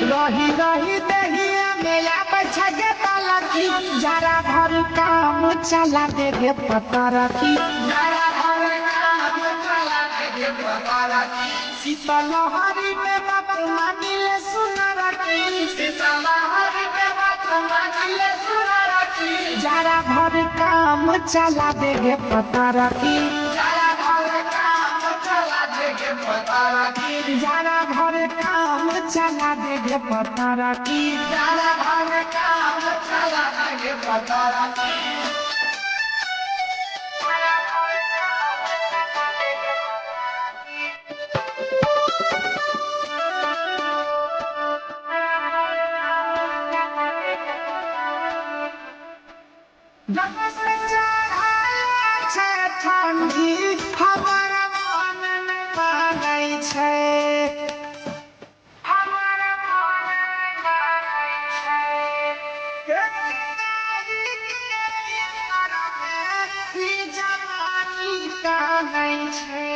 रही रही दहिया में आप छगे तलकी जरा भर काम चला देगे पता रखी जरा भर काम चला देगे पता रखी शीतल लहरी में बात मानिले सुन रखी शीतल लहरी में बात मानिले सुन रखी जरा भर काम चला देगे पता रखी जरा भर काम चला देगे पता रखी जरा भर काम चला देगे पता रखी जरा भर काम चला देगे पता रखी जब से चढ़ल छै ठंडी हमर मन में मानै छै हमर मन में मानै छै ई जवानी कानै छै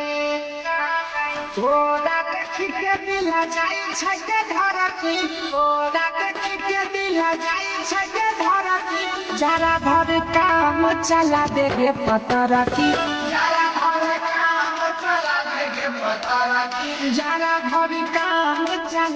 तोरा देखि के दिल जाइ छै के धरती तोरा देखि के दिल जाइ छै के धरती जरा भर काम चला देगे पता रखी जरा भर काम चला देगे पता रखी जरा भर काम चला